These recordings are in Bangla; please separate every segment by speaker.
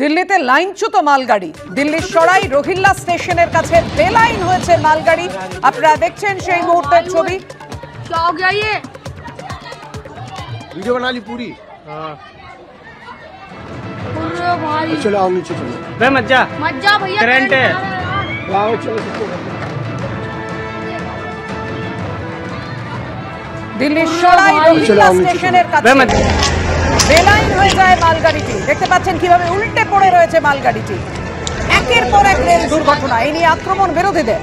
Speaker 1: দিল্লিতে লাইনচ্যুত মালগাড়ি, দিল্লির সরাই রোহিল্লা স্টেশনের কাছে বেলাইন হয়েছে মালগাড়ি। আপনারা দেখছেন সেই মুহূর্তের ছবি।
Speaker 2: वीडियो बना ली पूरी। चलो आओ नीचे चलो।
Speaker 3: मत जा भैया, करंट है।
Speaker 2: आओ चलो
Speaker 1: দিল্লির সরাই রোহিল্লা স্টেশনের কাছে বেলাইন হয়ে যায় মালগাড়িটি। দেখতে পাচ্ছেন কিভাবে উল্টে পড়ে রয়েছে মালগাড়িটি। একের পর এক রেল দুর্ঘটনা, এই নিয়ে আক্রমণ বিরোধীদের।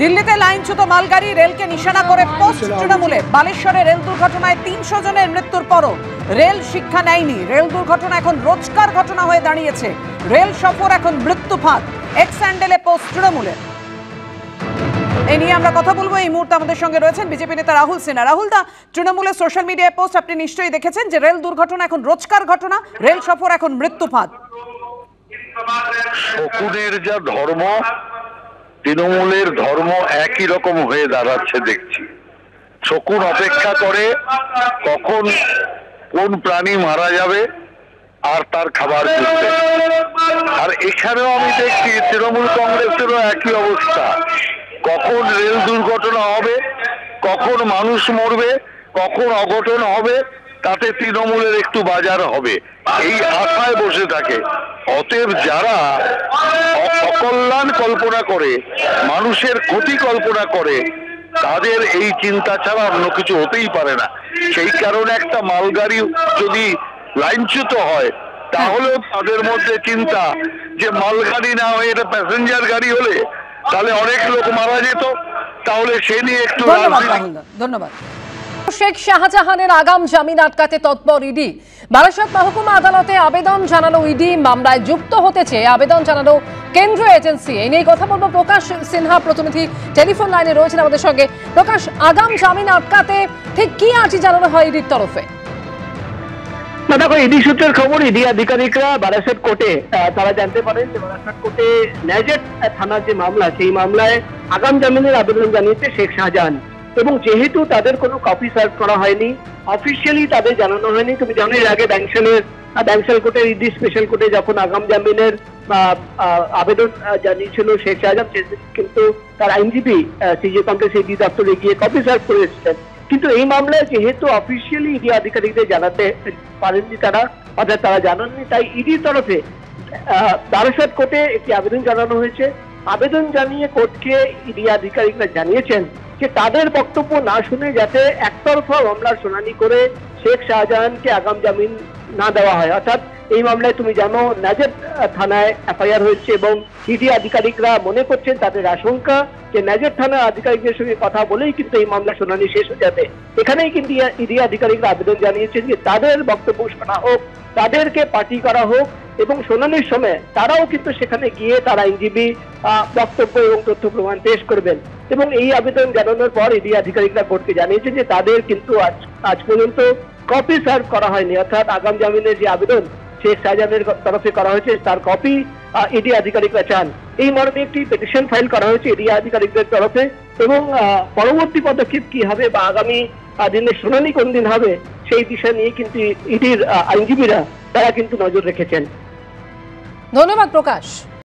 Speaker 1: দিল্লিতে লাইনচ্যুত মালগাড়ি, রেলকে নিশানা করে পোস্ট তৃণমূলে। বালেশ্বরে রেল দুর্ঘটনায় 300 জনের মৃত্যুর পরও রেল শিক্ষা নেয়নি। রেল দুর্ঘটনা এখন রোজকার ঘটনা হয়ে দাঁড়িয়েছে। রেল সফর এখন মৃত্যু ফাঁদ। এক্স হ্যান্ডেলে পোস্ট তৃণমূলে। এই নিয়ে আমরা কথা বলবো। এই মুহূর্তে আমাদের সঙ্গে রয়েছেন বিজেপি নেতা রাহুল সিনহা। রাহুল দা, তৃণমূলের সোশ্যাল মিডিয়ায় পোস্ট আপনি নিশ্চয়ই দেখেছেন যে রেল দুর্ঘটনা এখন রোজকার ঘটনা, রেল সফর এখন মৃত্যু ফাঁদ।
Speaker 4: শকুনের যা ধর্ম, তৃণমূলের ধর্ম একই রকম হয়ে দাঁড়াচ্ছে দেখছি। শকুন অপেক্ষা করে কখন কোন প্রাণী মারা যাবে আর তার খাবার জুটবে। আর এখানেও আমি দেখছি তৃণমূল কংগ্রেসেরও একই অবস্থা। কখন রেল দুর্ঘটনা হবে, কখন মানুষ মরবে, কখন অঘটন হবে, তাতে তৃণমূলের একটু বাজার হবে, এই আশায় বসে থাকে। অতএব যারা অকল্যাণ কল্পনা করে, মানুষের ক্ষতি কল্পনা করে, তাদের এই চিন্তা ছাড়া অন্য কিছু হতেই পারে না। সেই কারণে একটা মালগাড়ি যদি লাইনচ্যুত হয়, তাহলে তাদের মধ্যে চিন্তা যে মালগাড়ি না হয়ে এটা প্যাসেঞ্জার গাড়ি হলে তাহলে অনেক লোক মারা যেত। তাহলে সে নিয়ে একটু
Speaker 1: ধন্যবাদ।
Speaker 5: শেখ শাহজাহানের আগাম জামিন আটকাতে তৎপর ইডি। বারাসত মহকুমা আদালতে আবেদন জানানো ইডি, মামলায় যুক্ত হতে চেয়ে আবেদন জানানো কেন্দ্রীয় এজেন্সি। এই নিয়ে কথা বলবো। প্রকাশ সিনহা প্রতিনিধি টেলিফোন লাইনে রয়েছেন আমাদের সঙ্গে। প্রকাশ, আগাম জামিন আটকাতে ঠিক কি আর্জি জানানো হয় ইডির তরফে?
Speaker 6: দেখো, ইডি সূত্রের খবর, ইডি আধিকারিকরা বারাসত কোর্টে তারা জানতে পারেন যে বারাসত কোর্টে ন্যাজেট থানার যে মামলা, সেই মামলায় আগাম জামিনের আবেদন জানিয়েছে শেখ শাহজাহান। এবং যেহেতু তাদের কোনো কপি সার্ভ করা হয়নি, অফিসিয়ালি তাদের জানানো হয়নি। তুমি জানো এর আগে ব্যাংশাল কোর্টের ইডি স্পেশাল কোর্টে যখন আগাম জামিনের আবেদন জানিয়েছিল শেখ শাহজাহান, কিন্তু তার আইনজীবী সিজে কমপ্লেক্স ইডি দপ্তরে গিয়ে কপি সার্ভ করে এসেছেন। কিন্তু এই মামলায় যেহেতু অফিসিয়ালি ইডি আধিকারিকদের জানাতে পারেননি তারা, অর্থাৎ তারা জানাননি, তাই ইডির তরফে বারাসত কোর্টে একটি আবেদন জানানো হয়েছে। আবেদন জানিয়ে কোর্টকে ইডি আধিকারিকরা জানিয়েছেন যে তাদের বক্তব্য না শুনে যাতে একতরফা মামলার শুনানি করে শেখ শাহজাহানকে আগাম জামিন না দেওয়া হয়। অর্থাৎ এই মামলায় তুমি জানো নাজের থানায় এফআইআর হয়েছে এবং ইডি আধিকারিকরা মনে করছেন, তাদের আশঙ্কা যে নাজের থানার আধিকারিকদের সঙ্গে কথা বলেই কিন্তু এই মামলা শুনানি শেষ হয়ে যাবে। এখানেই কিন্তু ইডি আধিকারিকরা আবেদন জানিয়েছেন যে তাদের বক্তব্য শোনা হোক, তাদেরকে পার্টি করা হোক এবং শুনানির সময় তারাও কিন্তু সেখানে গিয়ে তার আইনজীবী বক্তব্য এবং তথ্য প্রমাণ পেশ করবেন। এবং এই আবেদন জানানোর পর ইডি আধিকারিকরা কোর্টকে জানিয়েছেন যে তাদের কিন্তু আজ পর্যন্ত কপি সার্ভ করা হয়নি। অর্থাৎ আগাম জামিনের যে আবেদন শেখ শাহজাহানের তরফে করা হয়েছে তার কপি ইডি আধিকারিকরা চান। এই মর্মে একটি পিটিশন ফাইল করা হয়েছে ইডি আধিকারিকদের তরফে। এবং পরবর্তী পদক্ষেপ কি হবে বা আগামী দিনের শুনানি কোন দিন হবে, সেই বিষয় নিয়ে কিন্তু ইডির আইনজীবীরা তারা কিন্তু নজর রেখেছেন।
Speaker 5: ধন্যবাদ প্রকাশ।